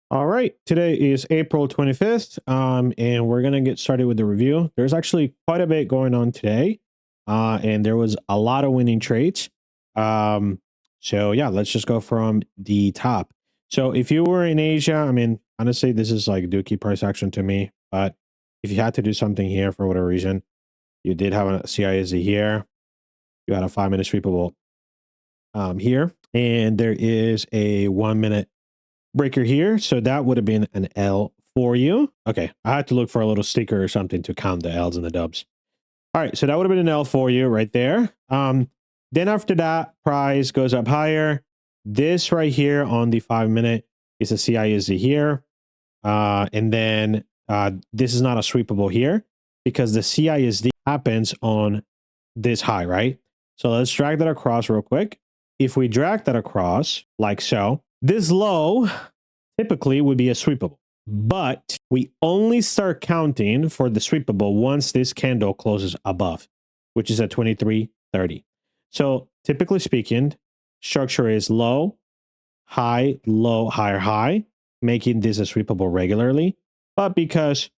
All right, today is April 25th, and we're going to get started with the review. There's actually quite a bit going on today, and there was a lot of winning trades. So yeah, let's just go from the top. So if you were in Asia, I mean, honestly, this is like dookie price action to me, but if you had to do something here for whatever reason, you did have a CISD here, you had a 5-minute sweepable here, and there is a 1-minute breaker here. So that would have been an L for you. Okay. I had to look for a little sticker or something to count the L's and the dubs. All right. So that would have been an L for you right there. Then after that, price goes up higher. This right here on the 5-minute is a CISD here. And then this is not a sweepable here because the CISD happens on this high, right? So let's drag that across real quick. If we drag that across like so, this low typically would be a sweepable, but we only start counting for the sweepable once this candle closes above, which is at 23.30. So typically speaking, structure is low, high, low, higher, high, making this a sweepable regularly. But because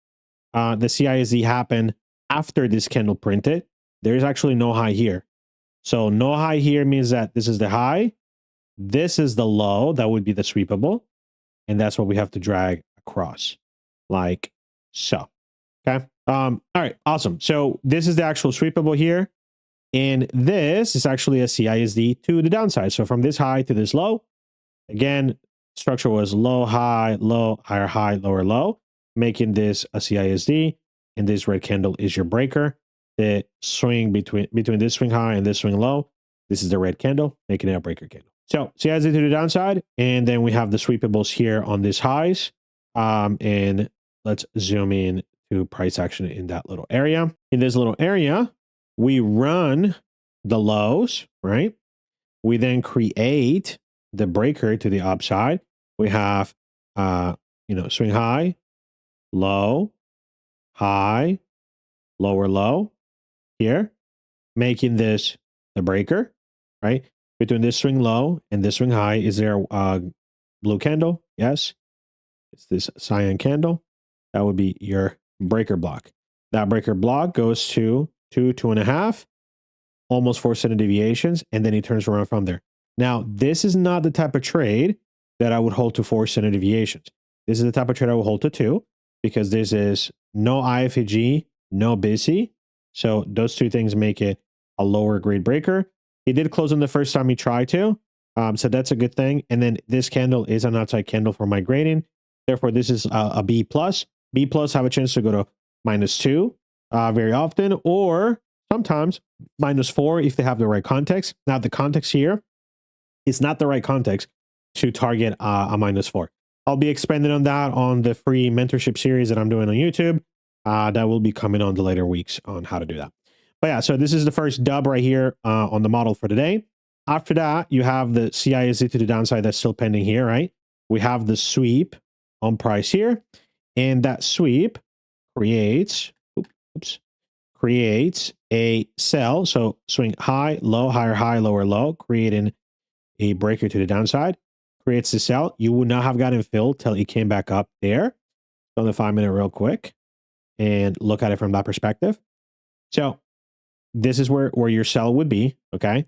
the CISD happened after this candle printed, there's actually no high here. So no high here means that this is the high. This is the low. That would be the sweepable. And that's what we have to drag across like so. Okay. All right. Awesome. So this is the actual sweepable here. And this is actually a CISD to the downside. So from this high to this low, again, structure was low, high, lower, low, making this a CISD. And this red candle is your breaker. The swing between this swing high and this swing low, this is the red candle, making it a breaker candle. So CISD to the downside, and then we have the sweepables here on these highs. And let's zoom in to price action in that little area. In this little area, we run the lows, right? We then create the breaker to the upside. We have, swing high, low, high, lower low here, making this the breaker, right? Between this swing low and this swing high, is there a blue candle? Yes. It's this cyan candle. That would be your breaker block. That breaker block goes to 2.5, almost 4 standard deviations, and then he turns around from there. Now, this is not the type of trade that I would hold to 4 standard deviations. This is the type of trade I will hold to 2 because this is no IFEG, no busy. So those two things make it a lower grade breaker. He did close on the first time he tried to. So that's a good thing. And then this candle is an outside candle for my grading. Therefore, this is a B+. B+ have a chance to go to -2 very often, or sometimes -4 if they have the right context. Now, the context here is not the right context to target a -4. I'll be expanding on that on the free mentorship series that I'm doing on YouTube. That will be coming on the later weeks on how to do that. But yeah, so this is the first dub right here on the model for today. After that, you have the CISD to the downside that's still pending here, right? We have the sweep on price here, and that sweep creates, creates a sell. So swing high, low, higher, high, lower, low, creating a breaker to the downside, creates the sell. You would not have gotten filled till it came back up there. On the 5-minute real quick and look at it from that perspective. So this is where your sell would be. Okay.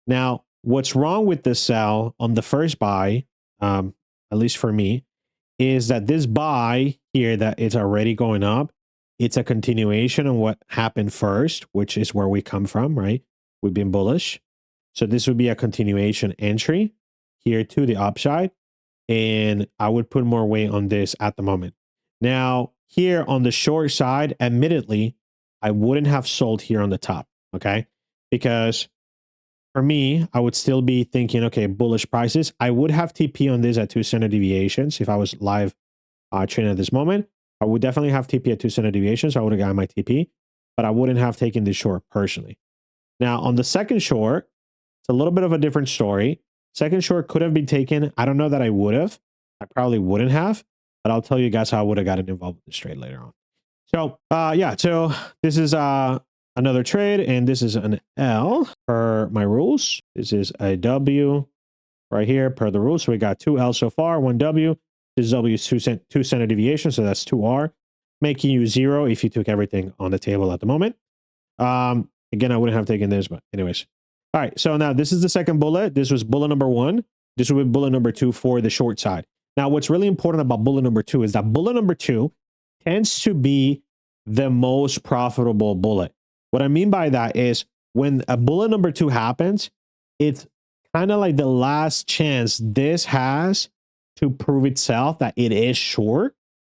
Now, what's wrong with this sell on the first buy, at least for me, is that this buy here that it's already going up, it's a continuation of what happened first, which is where we come from, right? We've been bullish. So this would be a continuation entry here to the upside. And I would put more weight on this at the moment. Now, here on the short side, admittedly, I wouldn't have sold here on the top, okay? Because for me, I would still be thinking, okay, bullish prices. I would have TP on this at 2 standard deviations if I was live trading at this moment. I would definitely have TP at 2 standard deviations. So I would have got my TP, but I wouldn't have taken this short personally. Now, on the second short, it's a little bit of a different story. Second short could have been taken. I don't know that I would have. I probably wouldn't have. But I'll tell you guys how I would have gotten involved with this trade later on. So, yeah, so this is another trade, and this is an L per my rules. This is a W right here per the rules. So we got 2 L so far, 1 W. This is W 2 standard deviation, so that's 2R, making you 0 if you took everything on the table at the moment. Again, I wouldn't have taken this, but anyways. All right, so now this is the second bullet. This was bullet number 1. This will be bullet number 2 for the short side. Now, what's really important about bullet number 2 is that bullet number 2 tends to be the most profitable bullet. What I mean by that is when a bullet number 2 happens, it's kind of like the last chance this has to prove itself that it is short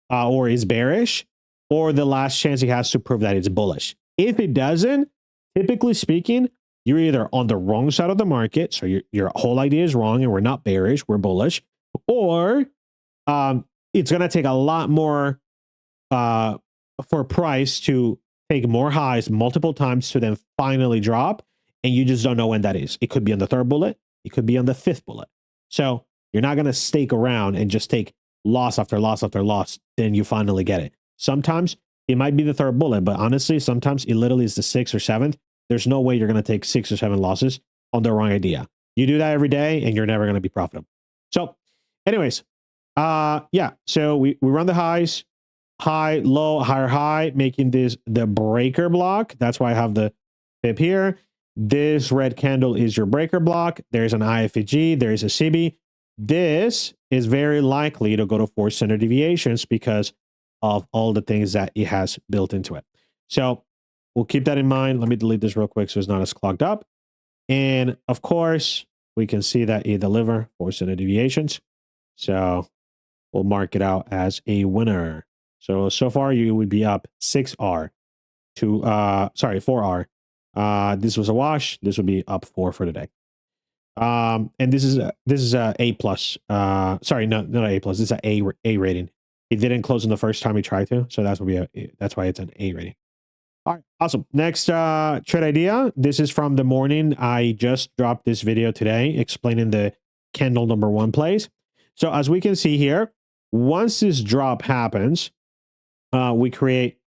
or is bearish, or the last chance it has to prove that it's bullish. If it doesn't, typically speaking, you're either on the wrong side of the market, so your whole idea is wrong and we're not bearish, we're bullish, or it's going to take a lot more for price to take more highs multiple times to then finally drop, and you just don't know when that is. It could be on the 3rd bullet, it could be on the 5th bullet. So you're not going to stake around and just take loss after loss after loss, then you finally get it. Sometimes it might be the 3rd bullet, but honestly, sometimes it literally is the 6th or 7th. There's no way you're going to take 6 or 7 losses on the wrong idea. You do that every day and you're never going to be profitable. So anyways, yeah, so we run the highs, high, low, higher, high, making this the breaker block. That's why I have the pip here. This red candle is your breaker block. There's an IFG, there's a CB. This is very likely to go to 4 standard deviations because of all the things that it has built into it. So we'll keep that in mind. Let me delete this real quick so it's not as clogged up. And of course, we can see that it deliver 4 standard deviations. So we'll mark it out as a winner. So far you would be up 6R to, 4R. This was a wash. This would be up 4 for today. And this is a A plus. Sorry, not A plus. This is a rating. It didn't close in the first time we tried to, so that's why it's an A rating. All right, awesome. Next trade idea. This is from the morning. I just dropped this video today explaining the candle number 1 plays. So as we can see here, once this drop happens, we create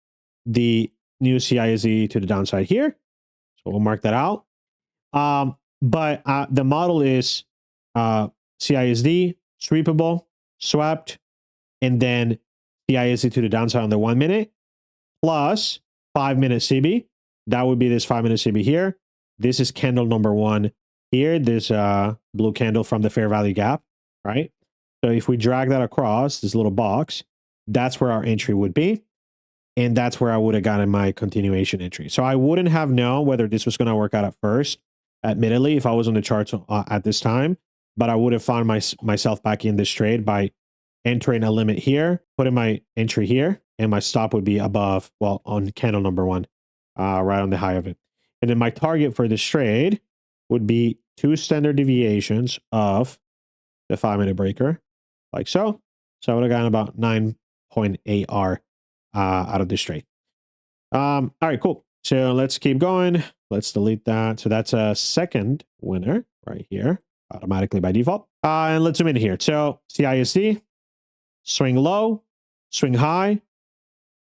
the new CISD to the downside here. So we'll mark that out. But the model is CISD, sweepable, swept, and then CISD to the downside on the 1 minute, plus 5-minute CB. That would be this 5-minute CB here. This is candle number 1 here, this blue candle from the fair value gap, right? So if we drag that across this little box, that's where our entry would be. And that's where I would have gotten my continuation entry. So I wouldn't have known whether this was going to work out at first, admittedly, if I was on the charts at this time, but I would have found myself back in this trade by entering a limit here, putting my entry here, and my stop would be above, well, on candle number 1, right on the high of it. And then my target for this trade would be 2 standard deviations of the 5-minute breaker, like so. So I would have gotten about 9.8 R out of this trade. All right, cool. So let's keep going. Let's delete that. So that's a second winner right here, automatically by default. And let's zoom in here. So CISD, swing low, swing high,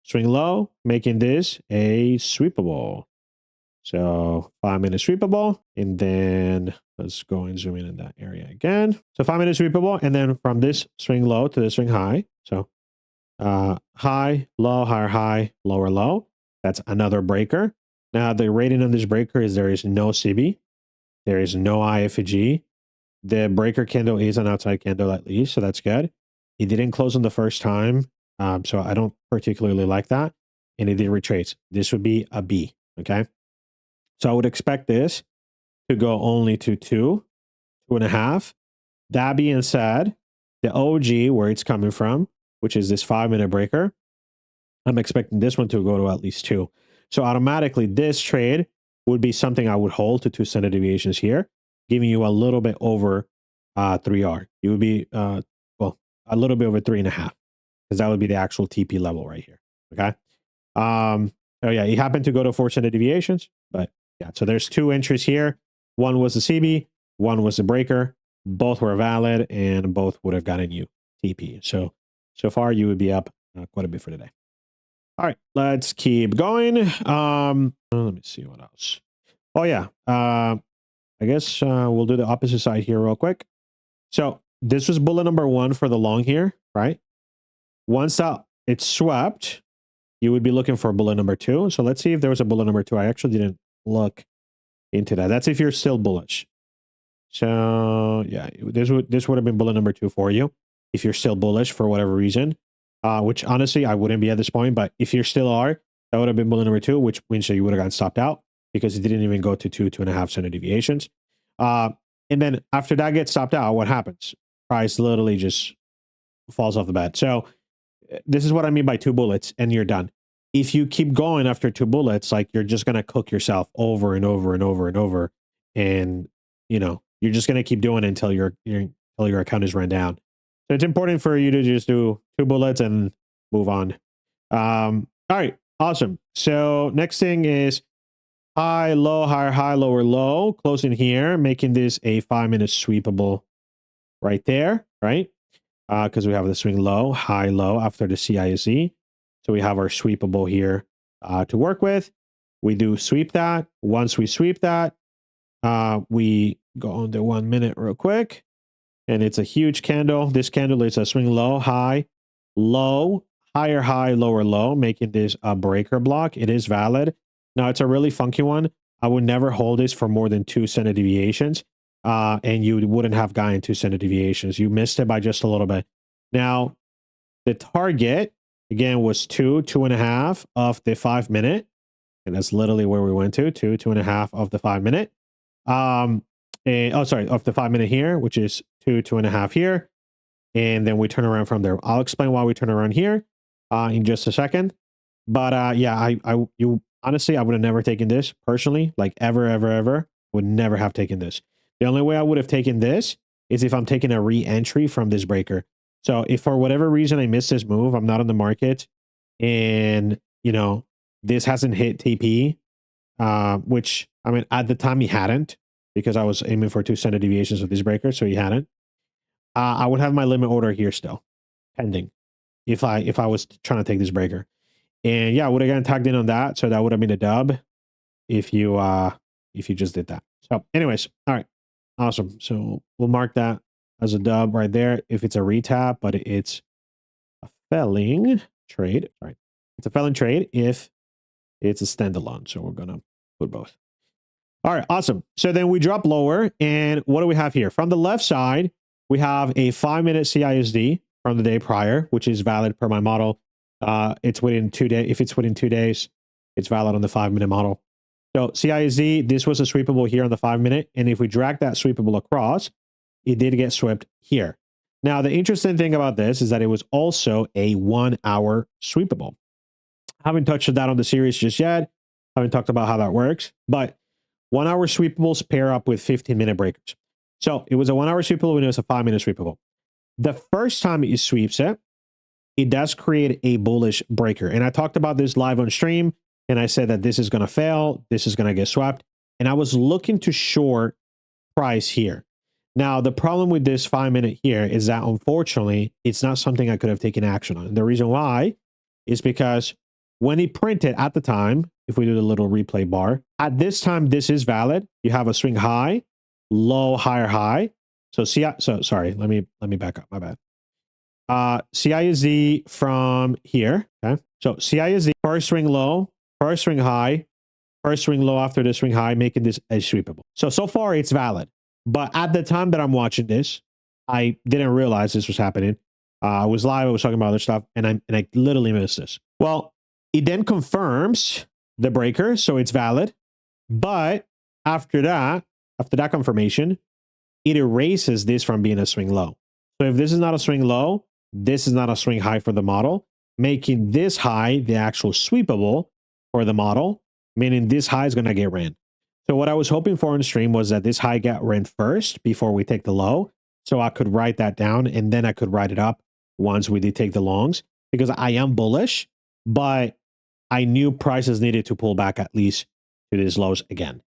swing low, making this a sweepable. So 5-minute sweepable, and then let's go and zoom in that area again. So 5-minute sweepable, and then from this swing low to the swing high. So high, low, higher, high, lower, low. That's another breaker. Now the rating on this breaker is there is no CB, there is no IFG. The breaker candle is an outside candle at least, so that's good. It didn't close on the first time, so I don't particularly like that. And it did retrace. This would be a B. Okay. So I would expect this to go only to 2, 2.5. That being said, the OG, where it's coming from, which is this 5-minute breaker, I'm expecting this one to go to at least 2. So automatically, this trade would be something I would hold to 2 standard deviations here, giving you a little bit over 3R. You would be, well, a little bit over 3.5, because that would be the actual TP level right here. Okay. Oh yeah, he happened to go to 4 standard deviations, but yeah, so there's 2 entries here. One was the CB, one was the breaker. Both were valid, and both would have gotten you TP. So far you would be up quite a bit for today. All right, let's keep going. Let me see what else. Oh yeah, I guess we'll do the opposite side here real quick. So this was bullet number 1 for the long here, right? Once that it's swept, you would be looking for bullet number 2. So let's see if there was a bullet number 2. I actually didn't look into that. That's if you're still bullish. So yeah, this would have been bullet number 2 for you if you're still bullish for whatever reason. Which honestly I wouldn't be at this point, but if you still are, that would have been bullet number 2, which means that you would have gotten stopped out because it didn't even go to 2.5 standard deviations. And then after that gets stopped out, what happens? Price literally just falls off the bat. So this is what I mean by 2 bullets and you're done. If you keep going after 2 bullets, like you're just going to cook yourself over and over and over and over. And, you know, you're just going to keep doing it until your account is run down. So it's important for you to just do 2 bullets and move on. All right. Awesome. So next thing is high, low, higher, high, lower, low, closing here, making this a 5-minute sweepable right there, right? Because we have the swing low, high, low after the CISE. So we have our sweepable here to work with. We do sweep that. Once we sweep that, we go on to 1 minute real quick. And it's a huge candle. This candle is a swing low, high, low, higher, high, lower, low, making this a breaker block. It is valid. Now, it's a really funky one. I would never hold this for more than 2 standard deviations. And you wouldn't have gotten 2 standard deviations. You missed it by just a little bit. Now, the target, again, was 2.5 of the 5-minute. And that's literally where we went to, 2.5 of the 5-minute. Of the 5-minute here, which is 2.5 here. And then we turn around from there. I'll explain why we turn around here in just a second. But yeah, honestly, I would have never taken this personally, like ever, would never have taken this. The only way I would have taken this is if I'm taking a re-entry from this breaker. So if for whatever reason I missed this move, I'm not on the market and, you know, this hasn't hit TP, which, I mean, at the time he hadn't because I was aiming for 2 standard deviations with this breaker. So he hadn't. I would have my limit order here still pending if I was trying to take this breaker. And yeah, I would have gotten tagged in on that. So that would have been a dub if you just did that. So anyways, all right. Awesome. So we'll mark that as a dub right there if it's a retap, but it's a failing trade. Right. It's a failing trade if it's a standalone. So we're going to put both. All right. Awesome. So then we drop lower. And what do we have here? From the left side, we have a 5-minute CISD from the day prior, which is valid per my model. It's within 2 days. If it's within 2 days, it's valid on the 5-minute model. So CISD, this was a sweepable here on the 5-minute. And if we drag that sweepable across, it did get swept here. Now, the interesting thing about this is that it was also a 1-hour sweepable. I haven't touched that on the series just yet. I haven't talked about how that works, but 1-hour sweepables pair up with 15-minute breakers. So it was a 1-hour sweepable and it was a 5-minute sweepable. The first time it sweeps it, it does create a bullish breaker. And I talked about this live on stream. And I said that this is going to fail. This is going to get swept. And I was looking to short price here. Now, the problem with this 5-minute here is that, unfortunately, it's not something I could have taken action on. And the reason why is because when it printed at the time, if we do the little replay bar, at this time, this is valid. You have a swing high, low, higher, high. So sorry, let me back up. My bad. CISD from here. Okay. So CISD, first swing low, first swing high, first swing low after the swing high, making this a sweepable. So far it's valid. But at the time that I'm watching this, I didn't realize this was happening. I was live, I was talking about other stuff, and I literally missed this. Well, it then confirms the breaker, so it's valid. But after that confirmation, it erases this from being a swing low. So if this is not a swing low, this is not a swing high for the model, making this high the actual sweepable for the model, meaning this high is going to get ran. So what I was hoping for on stream was that this high got ran first before we take the low. So I could write that down and then I could write it up once we did take the longs, because I am bullish, but I knew prices needed to pull back at least to these lows again.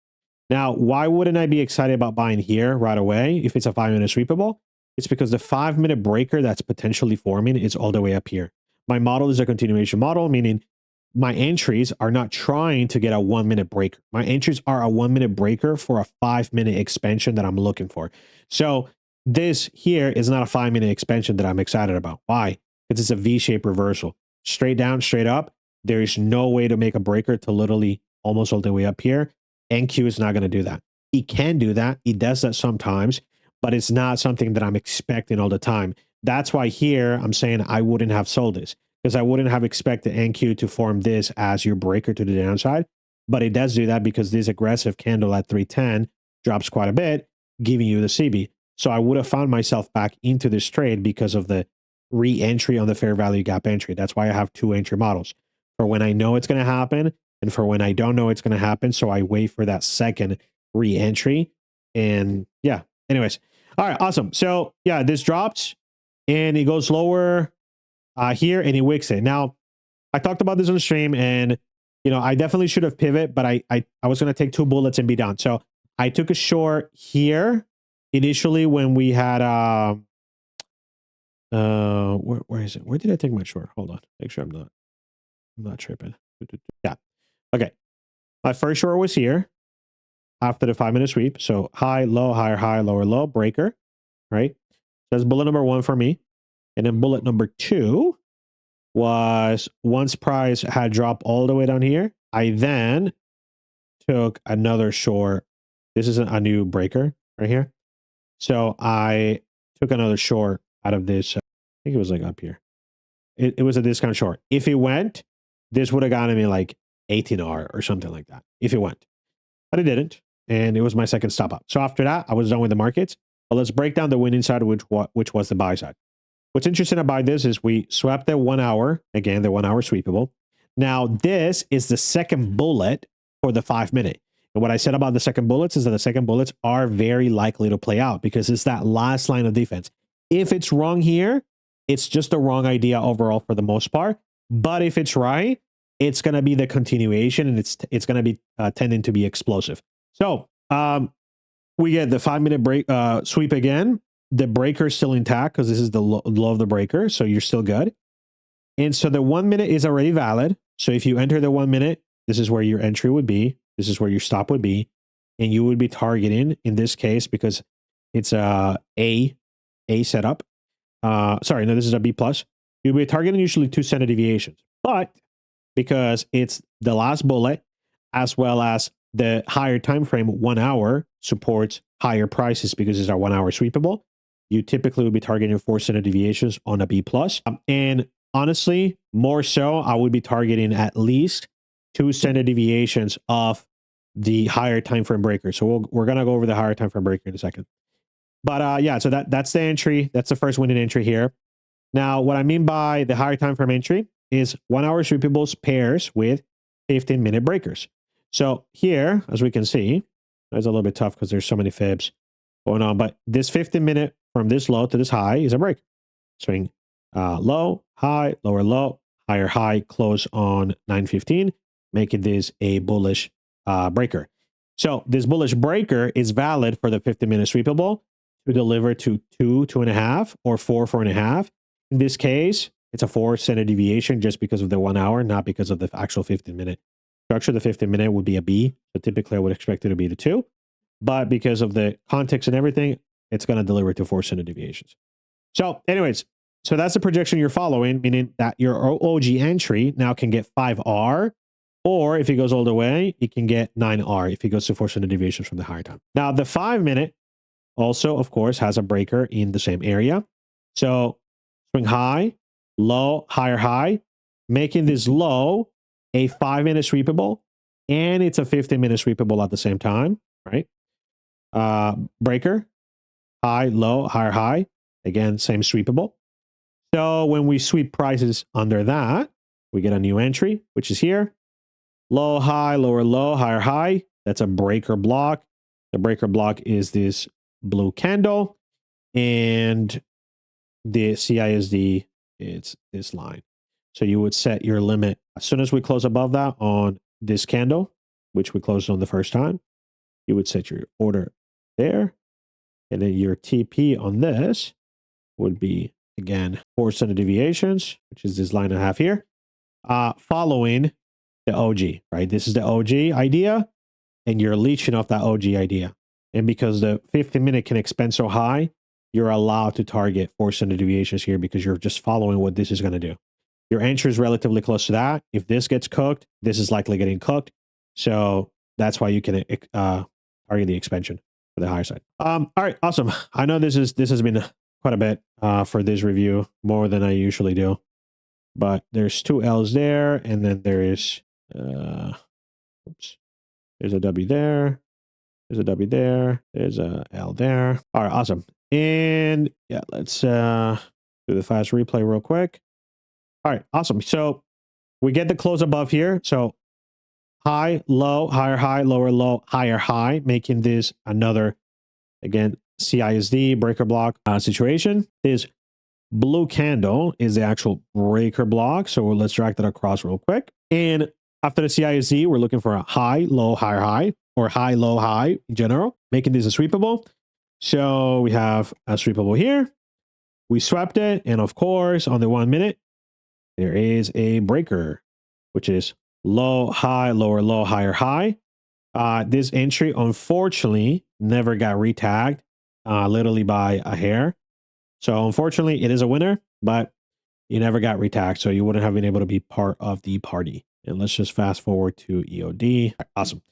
Now, why wouldn't I be excited about buying here right away if it's a 5-minute sweepable? It's because the 5-minute breaker that's potentially forming is all the way up here. My model is a continuation model, meaning my entries are not trying to get a 1-minute breaker. My entries are a 1-minute breaker for a 5-minute expansion that I'm looking for. So this here is not a 5-minute expansion that I'm excited about. Why? Because it's a V-shaped reversal. Straight down, straight up. There is no way to make a breaker to literally almost all the way up here. NQ is not going to do that. It can do that. It does that sometimes, but it's not something that I'm expecting all the time. That's why here I'm saying I wouldn't have sold this, because I wouldn't have expected NQ to form this as your breaker to the downside. But it does do that because this aggressive candle at 310 drops quite a bit, giving you the CB. So I would have found myself back into this trade because of the re-entry on the fair value gap entry. That's why I have 2 entry models, for when I know it's going to happen and for when I don't know it's going to happen. So I wait for that second re-entry. And yeah, anyways. All right, awesome. So yeah, this drops and it goes lower here and it wicks it. Now, I talked about this on the stream, and I definitely should have pivot, but I was going to take 2 bullets and be done. So I took a short here initially when we had where is it? Where did I take my short? Hold on. Make sure I'm not tripping. Yeah. Okay. My first short was here after the 5-minute sweep. So high, low, higher, high, lower, low, breaker, right? That's bullet number 1 for me. And then bullet number 2 was once price had dropped all the way down here, I then took another short. This is a new breaker right here. So I took another short out of this. I think it was like up here. It was a discount short. If it went, this would have gotten me like 18R or something like that. If it went, but it didn't. And it was my second stop up. So after that, I was done with the markets. But let's break down the winning side, which was the buy side. What's interesting about this is we swept the 1 hour, again, the 1 hour sweepable. Now, this is the second bullet for the 5-minute. And what I said about the second bullets is that the second bullets are very likely to play out because it's that last line of defense. If it's wrong here, it's just a wrong idea overall for the most part. But if it's right, it's going to be the continuation, and it's going to be tending to be explosive. So we get the 5-minute break sweep again. The breaker is still intact because this is the low of the breaker. So you're still good. And so the 1 minute is already valid. So if you enter the 1 minute, this is where your entry would be. This is where your stop would be. And you would be targeting in this case, because it's a setup. Sorry, no, this is a B plus. You'll be targeting usually 2 standard deviations. But because it's the last bullet, as well as the higher time frame, 1 hour, supports higher prices because it's our 1 hour sweepable, you typically would be targeting 4 standard deviations on a B plus. And honestly, more so, I would be targeting at least 2 standard deviations of the higher time frame breaker. So we're gonna go over the higher time frame breaker in a second. But yeah, so that's the entry. That's the first winning entry here. Now, what I mean by the higher time frame entry is 1 hour sweepables pairs with 15-minute breakers. So here, as we can see, it's a little bit tough because there's so many fibs going on, but this 15-minute from this low to this high is a break. Swing low, high, lower low, higher high, close on 9:15, making this a bullish breaker. So this bullish breaker is valid for the 15-minute sweepable to deliver to 2, 2.5, or 4, 4.5. In this case, it's a 4 standard deviation just because of the 1 hour, not because of the actual 15-minute structure. The 15-minute would be a B, so typically I would expect it to be the 2. But because of the context and everything, it's going to deliver to 4 standard deviations. So anyways, so that's the projection you're following, meaning that your OG entry now can get 5R, or if it goes all the way, it can get 9R if it goes to 4 standard deviations from the higher time. Now, the 5-minute also, of course, has a breaker in the same area. So swing high, low, higher high, making this low a 5-minute sweepable, and it's a 15-minute sweepable at the same time, right? Breaker, high, low, higher high, again, same sweepable. So when we sweep prices under that, we get a new entry, which is here. Low, high, lower, low, higher, high. That's a breaker block. The breaker block is this blue candle, and the CISD, it's this line. So you would set your limit as soon as we close above that on this candle, which we closed on the first time. You would set your order there, and then your TP on this would be, again, 4 standard deviations, which is this line and a half here, following the OG, right? This is the OG idea, and you're leeching off that OG idea. And because the 15-minute can expand so high, you're allowed to target 4 standard deviations here because you're just following what this is going to do. Your entry is relatively close to that. If this gets cooked, this is likely getting cooked. So that's why you can target the expansion for the higher side. All right, awesome. I know this has been quite a bit for this review, more than I usually do. But there's 2 L's there, and then there is oops. There's a W there. There's a W there. There's a L there. All right, awesome. And yeah, let's do the fast replay real quick. All right, awesome. So we get the close above here. So high, low, higher, high, lower, low, higher, high, making this another, again, CISD breaker block situation. This blue candle is the actual breaker block. So let's drag that across real quick. And after the CISD, we're looking for a high, low, higher, high, or high, low, high in general, making this a sweepable. So we have a sweepable here. We swept it. And of course, on the 1 minute, there is a breaker, which is low, high, lower, low, higher, high. This entry, unfortunately, never got retagged, literally by a hair. So unfortunately, it is a winner, but you never got retagged. So you wouldn't have been able to be part of the party. And let's just fast forward to EOD. Awesome.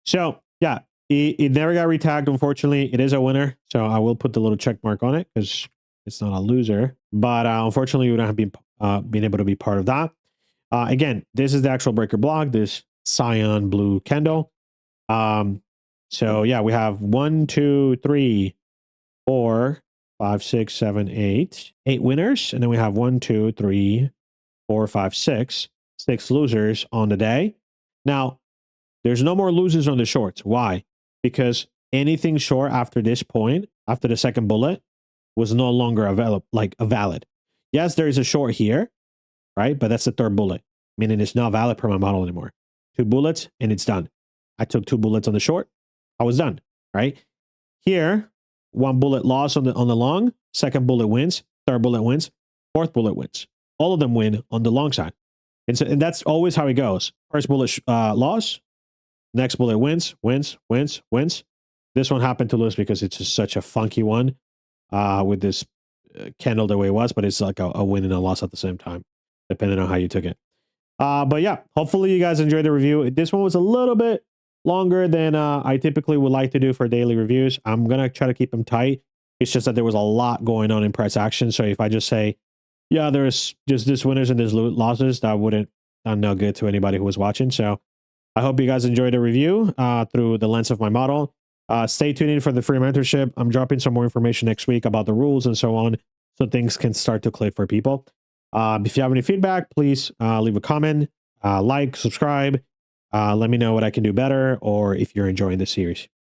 So yeah, it never got retagged. Unfortunately, it is a winner. So I will put the little check mark on it because it's not a loser. But unfortunately, you wouldn't have been able to be part of that. Again, this is the actual breaker block, this cyan blue candle. So yeah, we have 1, 2, 3, 4, 5, 6, 7, 8 winners. And then we have 1, 2, 3, 4, 5, 6 losers on the day. Now, there's no more losers on the shorts. Why? Because anything short after this point, after the second bullet, was no longer valid. Yes, there is a short here, right? But that's the third bullet, meaning it's not valid per my model anymore. 2 bullets and it's done. I took 2 bullets on the short. I was done, right? Here, 1 bullet loss on the long, second bullet wins, third bullet wins, fourth bullet wins. All of them win on the long side. And that's always how it goes. First bullet loss, next bullet wins. This one happened to lose because it's just such a funky one with this candle the way it was, but it's like a win and a loss at the same time, depending on how you took it. But yeah, hopefully you guys enjoyed the review. This one was a little bit longer than I typically would like to do for daily reviews. I'm going to try to keep them tight. It's just that there was a lot going on in price action. So if I just say, yeah, there's just this winners and this losses, that wouldn't sound no good to anybody who was watching. So I hope you guys enjoyed the review through the lens of my model. Stay tuned in for the free mentorship. I'm dropping some more information next week about the rules and so on, so things can start to click for people. If you have any feedback, please leave a comment, like, subscribe. Let me know what I can do better, or if you're enjoying the series. Bye.